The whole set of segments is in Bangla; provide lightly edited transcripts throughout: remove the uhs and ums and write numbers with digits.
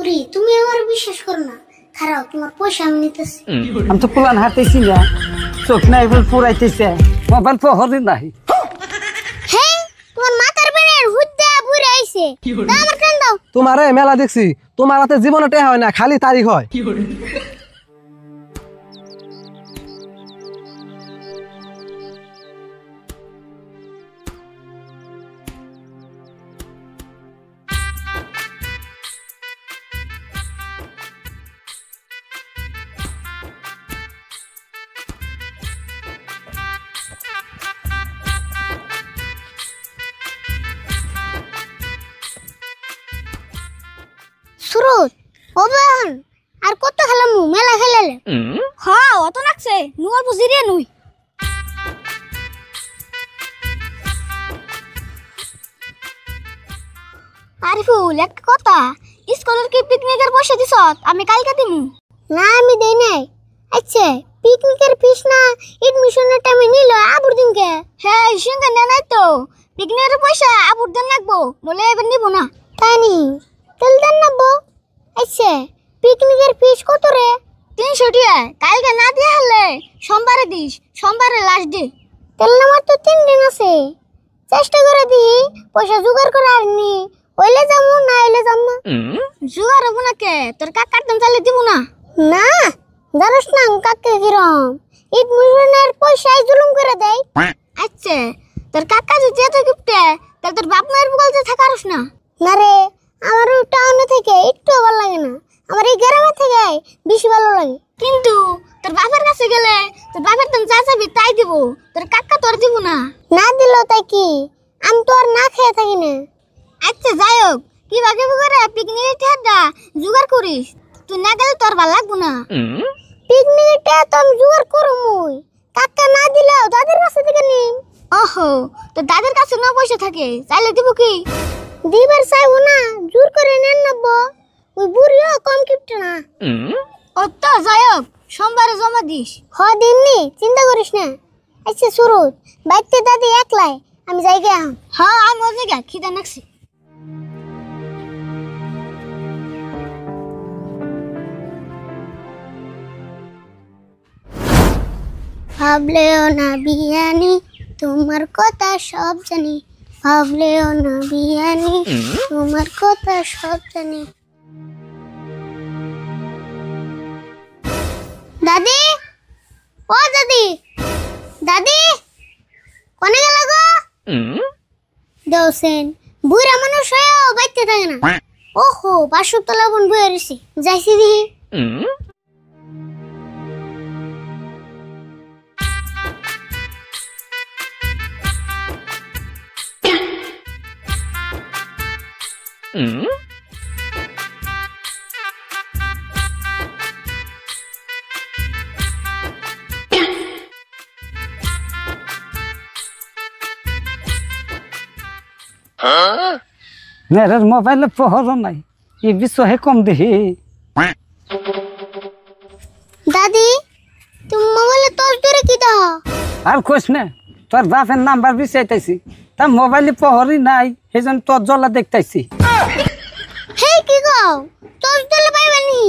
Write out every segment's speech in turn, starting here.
বুড়ি তুমি আমার বিশ্বাস করো না, খারাপ তোমার পয়সা আমি নিতেছি। আমি তো পুলান হাতেছি না, চোখ নাই পুরাইতেছে, মোবাইল পহরি নাই। হ্যাঁ তোমার মাথার বেড়ের হুদ্দা বুড়ে আইছে, দাও আমার কান দাও। তোমারে মেলা দেখছি, তোমার হাতে জীবনে টেহা হয় না, খালি তারিখ হয়। সুরত ওবান আর কত খেলামু, মেলা খেলালে। হ্যাঁ অত লাগছে, নুয়ার বুঝিরে নুই। আরিফুল একটা কথা, স্কুলের কি পিকনিকের পয়সা দিছ? আমি কালকে দিমু। না আমি দেই নাই। আচ্ছা পিকনিকের ফিস না এডমিশনের টাইমে নিল আবুর দিনকে? হ্যাঁ সঙ্গে নে নাই তো, পিকনিকের পয়সা আবুর দেন লাগবো, বলে এবার নিব না। তাই নি, তেল দেন নাবো। আচ্ছা পিকনিকের ফিস কত রে? 300 টাকা। কালকে না দিয়ে হলে সোমবারে দিস, সোমবারে লাস্ট ডে। তেল নামার তো 3 দিন আছে, চেষ্টা করে দিই পয়সা জোগাড় করে আনি, হইলে যাবো না হইলে যাব না। জোগাড় হবো না কে, তোর কাকার দাম চালিয়ে দিব না। না জানোস না কাকে কিরম এডমিশনের পয়সায় জুলুম করে দেয়। আচ্ছা তোর কাকা যদি এত গিফটে, তাহলে তোর বাপ মায়ের বলতে থাকারস না। না রে, আমার ওই টাউনে থেকে একটু ভালো লাগে না, আমার এই গ্রামে থেকে বেশি ভালো লাগে। কিন্তু তোর বাপের কাছে গেলে তোর বাপের দাম যা চাবি তাই দিব, তোর কাকা তোর দিব না। না দিল তাই কি, আমি তো আর না খেয়ে থাকি না। আচ্ছা যাই হোক, কি ভাগে করে পিকনিকের ঠেডা জোগাড় করিস, তুই না গেলে তোর ভালো লাগবো না। পিকনিকটা তো আমি জোগাড় করবই, কাকা না দিলেও দাদির কাছে থেকে নিম। ওহো, তোর দাদের কাছে না পয়সা থাকে, চাইলে দিব কি? দিবার চাইবো না, জোর করে নেন নাবো, ওই বুড়িও কম কিপটা না। ও তো যাই হোক, সোমবারে জমা দিস। দিননি চিন্তা করিস না। আচ্ছা সুরত বাইতে দাদি একলাই, আমি যাই গে। হ্যাঁ আমি ওর জায়গা খিদা নাকছি। ভাবলেও না বিয়ানি, তোমার কথা সব জানি, ভাবলেও না বিয়ানি, তোমার কথা সব জানি। দাদি, ও দাদি, দাদি কোনে গেল গো? দেওসেন বুড়া মানুষ হয়েও বাইতে থাকে না। ওহো 500 তলা বোন বয়ে রয়েছি, যাইছি দিহি। মেয়ের মোবাইলে পহর নাই, এই বিষয়ে কম দেখি। দাদি তুমি মোবাইলে টর্চ ধরে কি দাও? আর কইস না, তোর বাপের নাম্বার বিচাইতেছি, তার মোবাইলে পহরই নাই, সেই জন্য তোর জ্বলা দেখতেছি। হে কি গো, টর্চ ধরলে পাইবানি,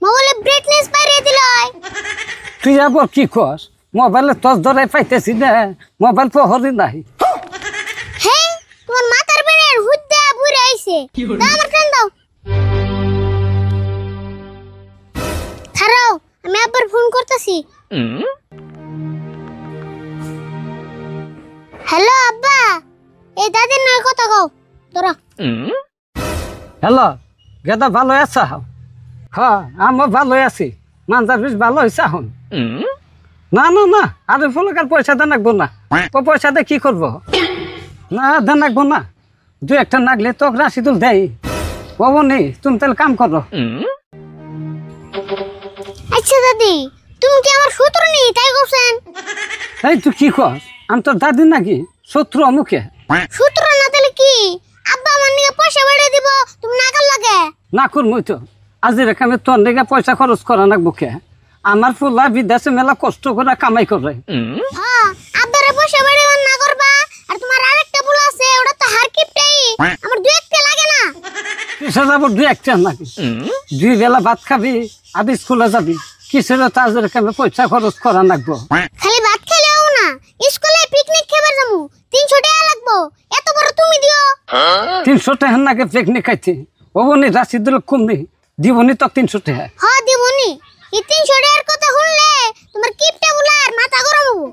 মোবাইলে ব্রাইটনেস বাড়িয়ে দিলাই। তুই আবার কি কস? মোবাইলে তোর ধরাই পাইতেছি না, মোবাইল পহরই নাই। হে তোমার মাথার বেড়ের হুদ্দা বুড়ে আইছে, দাও আমার কান দাও। খারাও আমি আবার ফোন করতেছি। হ্যালো আব্বা, এই দাদির নয় কথা কও তোরা। হ্যালো গেদা, ভালো আছা? হ্যাঁ আমি ভালো আছি, মানজার বেশ ভালো হয়েছে এখন। না না না, আর ফলকার পয়সা দেন রাখবো না, ও পয়সা দিয়ে কি করবো? না দেন রাখবো না, 2-1টা নাগলে তো রাশিদুল দেয়। বাবু নেই, তুমি তাহলে কাম করো। আচ্ছা দাদি তুমি কি আমার শত্রু নি তাই করছেন? এই তুই কি কর? আমি তোর দাদি নাকি শত্রু? মুখে শত্রু না তাহলে কি? আব্বা আমার নিয়ে পয়সা বাড়িয়ে দিব, তুমি না কাল লাগে না করবই তো। আজ রেখে তোর দিকে পয়সা খরচ করা লাগবো কে? আমার ফুলা বিদেশে মেলা কষ্ট করে কামাই করে। হ্যাঁ আব্বারে পয়সা বাড়িয়ে না করবা, আর তোমার আরেকটা ফুল আছে ওটা তো হার কিপটাই আমার দু একটা লাগে না। কিসে যাবো দুই একটা নাকি? দুই বেলা ভাত খাবি আদি স্কুলে যাবি, কিসের তাজের কেমন পয়সা খরচ করা লাগবো? খালি ভাত খেলেও না, স্কুলে পিকনিক খেবার যাবো, 300 টাকা লাগবো, এত বড় তুমি দিও। 300 টাকা নাকি পিকনিক খাইতে? ওবনি রাশি দিল কমনি, দিবনি তো 300 টাকা। হ দিবনি, এই 300 টাকার কথা শুনলে তোমার কিপটা বুলার মাথা গরম হবো।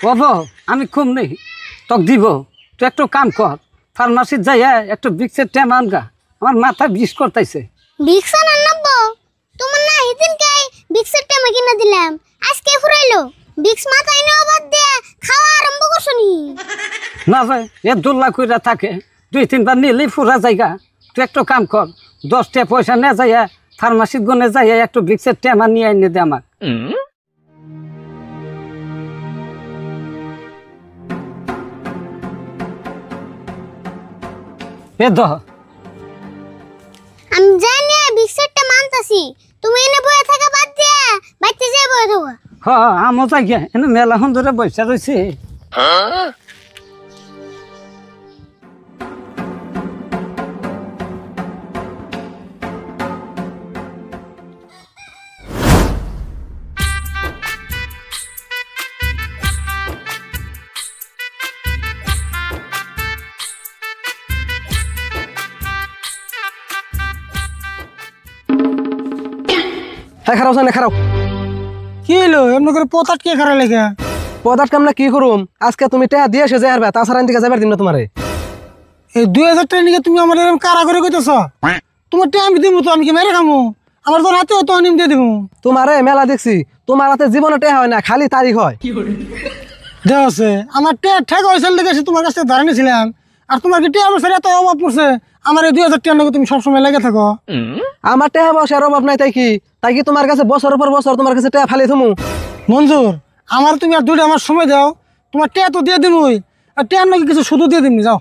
বাবা আমি কম নেই তোকে দিব, তুই একটু কাম কর, ফার্মাসির যাইয়া একটু বিক্সের ট্যাম আনগা, আমার মাথা বিষ করতেছে। বিক্সা না নব্বো, তোমার না হিদিন কাই বিক্সের টাকা কিনে দিলাম, আজকে ফুরাইলো। বিক্স মাথায় নেওয়া বাদ দিয়ে খাওয়া আরম্ভ করছো নি? না ভাই এ দোল্লা কইরা থাকে, 2-3 বার নিলেই ফুরা জায়গা। তুই একটু কাম কর, 10 টাকা পয়সা নিয়ে যাইয়া ফার্মাসির গনে যাইয়া একটু বিক্সের ট্যামা নিয়ে এনে দে আমার। এ দহ আমি জানি বিক্সের টাকা মানতাছি, তুমি এনে বয়ে থাকা বাদ দিয়ে বাইতে যাই বয়ে থাকো। হ্যাঁ আমও যাই গিয়া এনে মেলা সুন্দরে বৈশা রয়েছে। হ্যাঁ খারাপ না খারাপ। কি হলো এমন করে পতাট কে খারাপ লেগে? পদার্থ কামনা কি করুম, আজকে তুমি টেহা দিয়ে এসে যাই হারবে, তাছাড়া দিকে যাবার দিন না তোমারে। এই 2000 টাকা নিয়ে তুমি আমার এরকম কারা করে কইতেছ? তোমার টাকা আমি দিব তো, আমি কি মেরে খামো? আমার তো হাতে তো আনিম দিয়ে দিব। তোমারে মেলা দেখছি, তোমার হাতে জীবনে টেহা হয় না, খালি তারিখ হয়। দেখ আছে আমার টাকা ঠেক হয়েছিল দেখে এসে তোমার কাছে ধরে নিয়েছিলাম, আর তোমার কি টাকা আমার এত অভাব পড়ছে, আমার এই 2000 টাকা নিয়ে তুমি সবসময় লেগে থাকো। আমার টেহা বসার অভাব নাই, তাই কি তোমার কাছে বছর পর বছর তোমার কাছে টেহা ফালি থমু? মঞ্জুর আমার তুমি আর 2 আমার সময় দাও, তোমার টাকা তো দিয়ে দিমই, আর টাকা নাকি কিছু শুধু দিয়ে দিমনি যাও।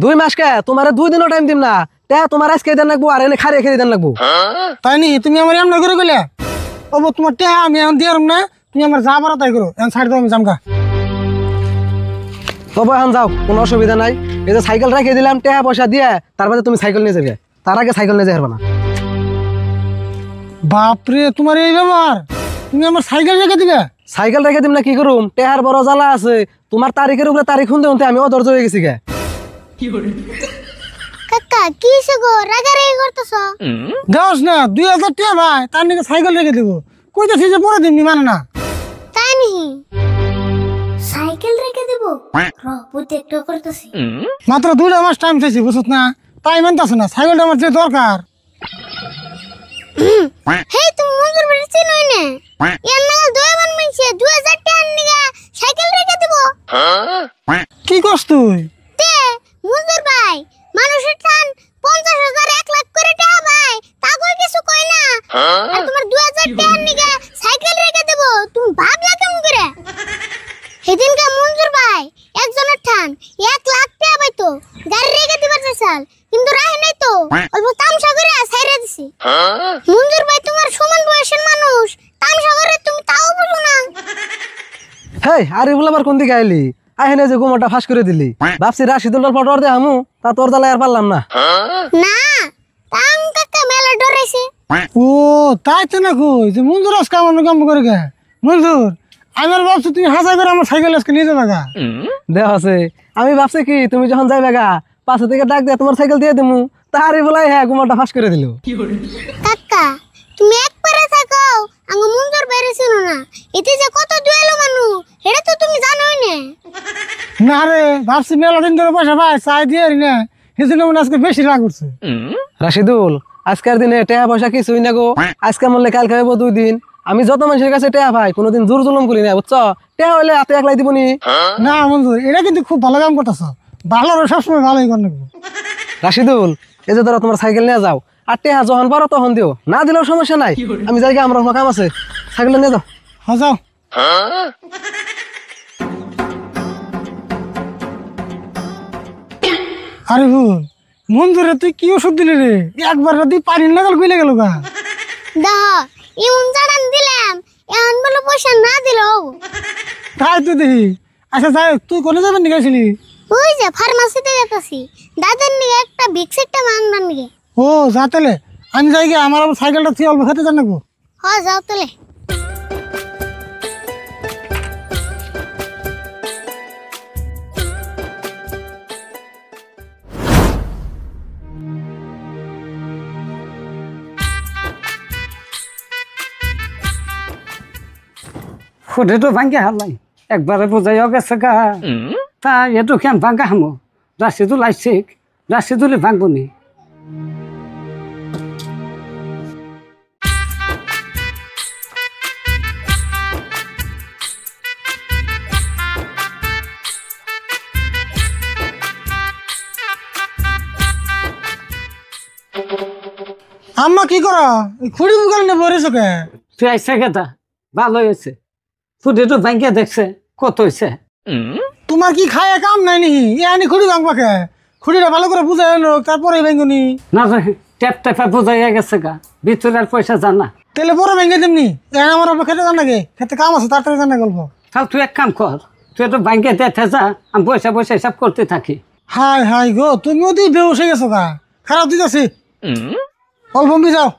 2 মাস কে তোমার 2 দিনও টাইম দিম না, টেহা তোমার আজকে দেন লাগবো, আর এনে খারিয়ে খেয়ে দেন লাগবো। তাই নি তুমি আমার এমন করে গেলে ও তোমার টাকা আমি এখন দিয়ে না, তুমি আমার যা পারো তাই করো, এখন ছাড় দাও আমি জামকা। তবে এখন যাও, কোনো অসুবিধা নাই। এই যে সাইকেল রেখে দিলাম, টেহা পয়সা দিয়ে, তারপরে তুমি সাইকেল নিয়ে যাবে, তার আগে সাইকেল নিয়ে যাবে না। বাপরে তোমার এই ব্যাপার, তুমি আমার সাইকেল রেখে দিবে? সাইকেল রেখে দিম না কি করুম, টেহার বড় জ্বালা আছে। তোমার তারিখের উপরে তারিখ শুনতে শুনতে আমি অধৈর্য হয়ে গেছি গে। কাকা কি হইছে গো, রাগারাগি করতেছ? দেওস না 2000 টাকা ভাই, তার নাকি সাইকেল রেখে দেবো, কইতেছি যে পরে দিবনি, মানে না। তাই নাকি? সাইকেল রেখে দেব? বুদ্ধি একটু করতেছি। মাত্র 2 মাস টাইম চাইছি বুঝছ না, তাই মানতেছ না, সাইকেলটা আমার যে দরকার। হে তুমি মঞ্জুর বাড়ি চিনোই না? এর নাগাল 2 বার মানছে 2000 টাকা নিগা সাইকেল রেখে দেব। কি করছ তুই? তে মঞ্জুর ভাই, মানুষের টান 50,000 1 লাখ করে টাকা ভাই, তা কই কিছু কই না। আর তোমার 2000 টাকা নিগা সাইকেল রেখে দেব, তুমি ভাবলা কেমন করে? সেদিনকে মঞ্জুর ভাই একজনের টান 1 লাখ টাকা পাইতো, গাড়ি রেখে দিবার চাইছাল, কিন্তু রাহে নাই তো, অল্প তামসা করে ছাইরা দিছি। মঞ্জুর ভাই তোমার সমান বয়সের মানুষ, তামসা করে তুমি তাও বুঝো না। হেই আরে বলে আবার কোন দিকে আইলি? আহেনে যে গোমরটা ফাঁস করে দিলি, ভাবছি রাশিদুল্লার ফটো দে আমু, তা তোর জ্বালায় আর পারলাম না। না তাম কাকা মেলা ডরাইছে। ও তাই তো না, কই যে মঞ্জুর আজকে আমার কাম করে গে। মঞ্জুর আমার ভাবছি তুমি হাসা করে আমার সাইকেল আজকে নিয়ে যাবে গা। দেখ আছে, আমি ভাবছি কি তুমি যখন যাইবে গা, পাশে থেকে ডাক দিয়ে তোমার সাইকেল দিয়ে দিমু, তাহারে বলাই হ্যাঁ গোমরটা ফাঁস করে দিল। কাকা তুমি একবারে থাকো, আঙ্গ মঞ্জুর বাইরে ছিল না, এতে যে কত দুয়েলো মানুষ এটা তো তুমি জানোই না। না রে, ভাবছি মেলা দিন ধরে পয়সা পাই চাই দিয়ে না, সেজন্য মনে আজকে বেশি রাগ করছে। রাশিদুল আজকের দিনে টেহা পয়সা কিছুই না গো, আজকে মরলে কাল খাইব 2 দিন। আমি যত মানুষের কাছে টেহা পাই কোনোদিন জোর জুলুম করি না, বুঝছো? টেহা হইলে হাতে একলাই দিবনি। না মঞ্জুর এটা কিন্তু খুব ভালো কাম করতেছ, ভালো সবসময় ভালোই করে নেবো। রাশিদুল এই যে ধরো তোমার সাইকেল নিয়ে যাও, আর টেহা যখন পারো তখন দিও, না দিলেও সমস্যা নাই। আমি যাই আমরা কাম আছে, সাইকেল নিয়ে যাও। হ্যাঁ যাও। আরে ভুল মঞ্জুরে তুই কি ওষুধ দিলি রে, একবার রাতে পানি লাগাল গইলে গেল গা। দাহ এমন জানান দিলাম, এখন বলে পয়সা না দিলেও। তাই তো দেখি। আচ্ছা যাই, তুই কোনে যাবেন নি গেছিলি? ওই যে ফার্মাসিতে যেতেছি দাদার নিয়ে একটা ভিক্সেরটা মানবার নিয়ে। ও যা তাহলে আমি যাই গিয়ে আমার আবার সাইকেলটা থেকে অল্প খেতে জানাবো। হ্যাঁ যাও তাহলে। ফুটে তো ভাঙ্গে হারলাই একবারে বোঝাই গেছে গা। তা এটু কেন ভাঙ্গা হামো রাশিদুল আইসে রাশিদুলে ভাঙবো নি। আম্মা কি করো এই খুঁড়ি বুকাল নেবো রে চোখে? তুই আইসে গেতা ভালো হয়েছে। ফুটে তো ভাঙ্গে দেখছে কত হয়েছে। তোমার কি খায় কাম নাই নি এ আনি খুঁড়ি ভাঙবাকে? খুঁড়িটা ভালো করে বুঝাই নোক তারপরে ভাঙুনি। না রে ট্যাপ ট্যাপা বোঝাইয়া গেছে গা ভিতরে আর পয়সা জানা। তাহলে বড় ভেঙে তেমনি আমার আবার খেতে জান নাকি? খেতে কাম আছে তাড়াতাড়ি জানা গল্প। তাহলে তুই এক কাম কর তুই তো ভাঙ্গে দেখে যা আমি পয়সা পয়সা হিসাব করতে থাকি। হাই হাই গো তুমিও তুই বেউস হয়ে গেছো গা। খারাপ দিতেছি অল্প যাও।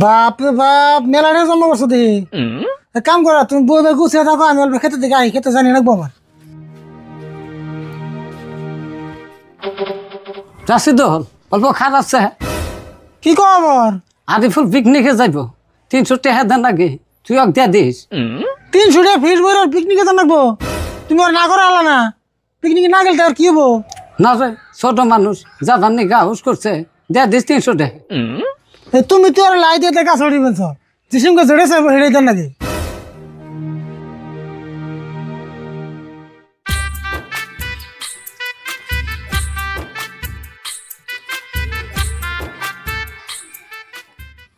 বাপ রে বাপ মেলাটা জমা করছো দেখি। এক কাম করা তুমি বই বই গুছিয়ে থাকো আমি অল্প খেতে দেখে আই খেতে জানি রাখবো আমার। রাশিদুল অল্প খারাপ আছে। কি কো আবার? আরিফুল পিকনিকে যাইব 300 টাকা দেন নাকি তুই অক দিয়া দিস। 300 টাকা ফিস বই আর পিকনিকে জান রাখবো? তুমি আর না করে আলা না পিকনিকে না গেলে আর কি হবো? না রে ছোট মানুষ যাবার নি গা হুস করছে দিয়া দিস 300 টাকা। তুমি তো আর লাই দিয়ে দেখা ছড়ি বেছ জিসিমকে জড়েছে হেড়ে দেন নাকি?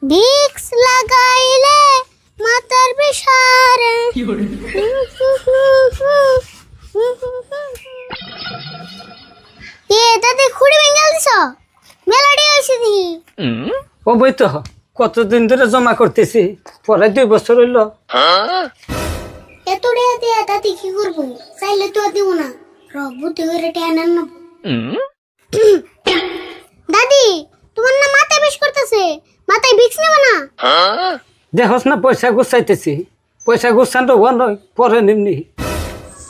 ভিক্স লাগাইলে মাথার বিষারে। এ দাদি খুঁড়ি ভেঙে দিছ মেলাডি হয়েছে দি। ও বই তো কতদিন ধরে জমা করতেছি পরে 2 বছর হইল। এত টাকা দিয়ে দাদি কি করবো? চাইলে তো দিব না বুদ্ধি করে টাকা নেন না। দাদি তোমার না মাথায় বেশ করতেছে মাথায় ভিক্স নেবে না? দেখোস না পয়সা গুছাইতেছি পয়সা গুছান তো নয় পরে নিমনি।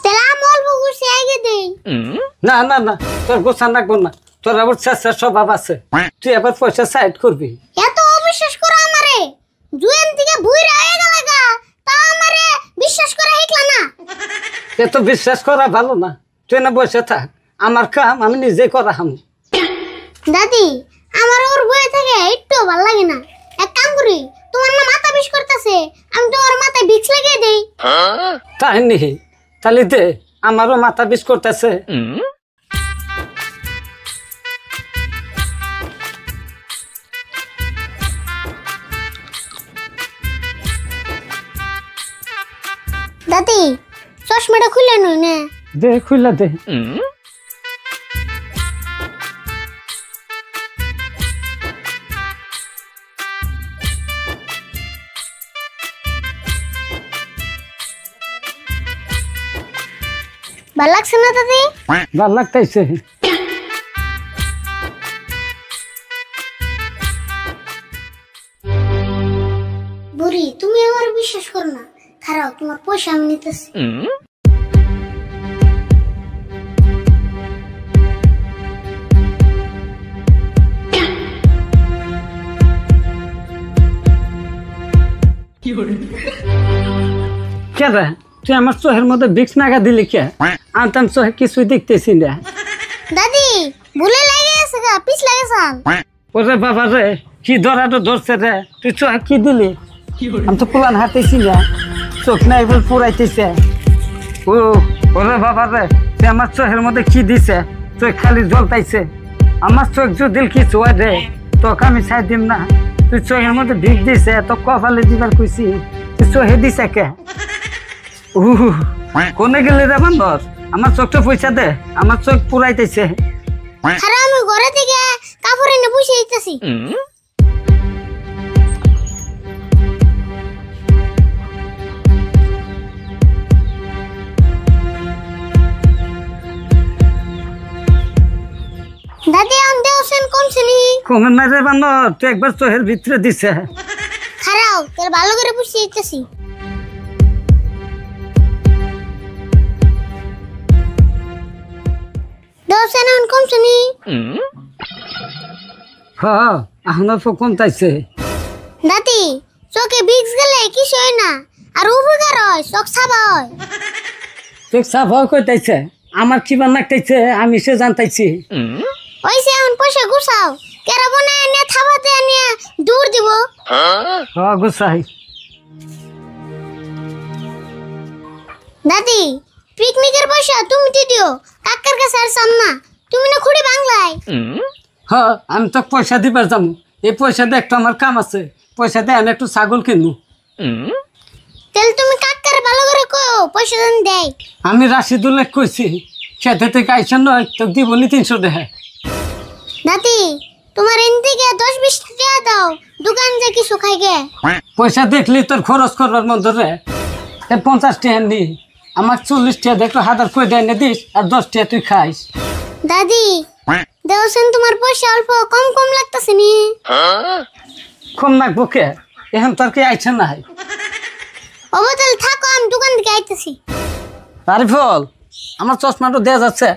তাহলে আমি অল্প ঘুষে আগে দেই। না না না তোর গোছান রাখবো না তোর আবার চেষ্টা স্বভাব আছে তুই আবার পয়সা সাইড করবি। এত অবিশ্বাস করো আমারে জুয়েন থেকে ভুইরা হয়ে গেল গা তা আমারে বিশ্বাস করা হিকলা না। এত বিশ্বাস করা ভালো না তুই না বসে থাক আমার কাম আমি নিজে করা হাম। দাদি আমার ওর বয়ে থেকে একটু ভালো লাগে না। এক কাম করি তোমার না মাথা বিষ করতেছে আমি তোমার মাথায় ভিক্স লাগিয়ে দেই। তাই নি তাহলে দে আমারও মাথা বিষ করতেছে। দাদি চশমাটা খুলে নই না। দে খুলে দে। ভালো লাগছে না দাদি? ভাল লাগতেছে। বুড়ি তুমি আমার বিশ্বাস করো না খারাপ তোমার পয়সা আমি নিতেছি। কে রে তুই আমার চোখের মধ্যে ভিক্স নাগা দিলি কে? আমি তো চোখে কিছুই দেখতেছি না। দাদি ভুলে লাগে গেছে গা পিছ লাগে সাল। ওরে বাবা রে কি ধরাটা ধরছে রে তুই চোখে কি দিলি? আমি তো পুরান হাতেছি না চোখ নাই বল পুরাইতেছে। ও ওরে বাবা রে তুই আমার চোখের মধ্যে কি দিছে চোখ খালি জ্বলতাইছে। আমার চোখ যদি কিছু হয় রে তোকে আমি ছাই দিম না। তুই চোখের মধ্যে ভিক দিছে তো কপালে দিবার কইছি তুই চোখে দিছে কে? কোনে গেলে রে বান্দর আমার চোখটা পয়সা দে আমার চোখ পুরাইতেছে। খারাপ আমি ঘরে থেকে কাপড় এনে বসে দিতেছি। কমে না রে বানর, তুই একবার চোখের ভিতরে দিছে। খারাও তোর ভালো করে পুষিয়ে দিতেছি। দশ এখন কমছে নি? হ্যাঁ এখন অল্প কমতাইছে। দাদি চোখে বিক্স গেলে কিছু হয় না, আর উপকার হয়, চোখ সাবা হয়। তুই সাফ কইতাইছে, আমার কিবা নাকতাইছে আমি সে জানতাইছি। ওইসে এখন পয়সা গুছাও, কেরা বনায় নিয়ে থাবাতে নিয়ে দূর দিব। হ্যাঁ গুছাই। দাদি পিকনিকের পয়সা তুমি দিও, কাকার কাছে আর চাম না। তুমি না খুঁড়ি বাংলায়। হ্যাঁ আমি তো পয়সা দিবার যাবো, এই পয়সা দিয়ে একটু আমার কাম আছে, পয়সা দিয়ে আমি একটু ছাগল কিনবো। তাহলে তুমি কাকার ভালো করে কও পয়সা দেন দেয়। আমি রাশিদুল্লাহ কইছি খেতে থেকে আইসেন নয় তো দিব নি 300 টাকা। দাদি তোমার এন থেকে 10-20 টাকা দাও, দোকান যে কিছু খাই গে। পয়সা দেখলি তোর খরচ করবার মন ধরে 50 টাকা নি, আমার 40 টাকা দেখো হাজার কই দেয় না দিস, আর 10 টাকা তুই খাইস। দাদি দেওছেন তোমার পয়সা অল্প কম কম লাগতেছে নি? কম নাকবো কে, এখন তোর কি আইছে নাই? অবতাল থাকো, আমি দোকান থেকে আইতেছি। আরে ফল আমার চশমাটা দেয়া যাচ্ছে।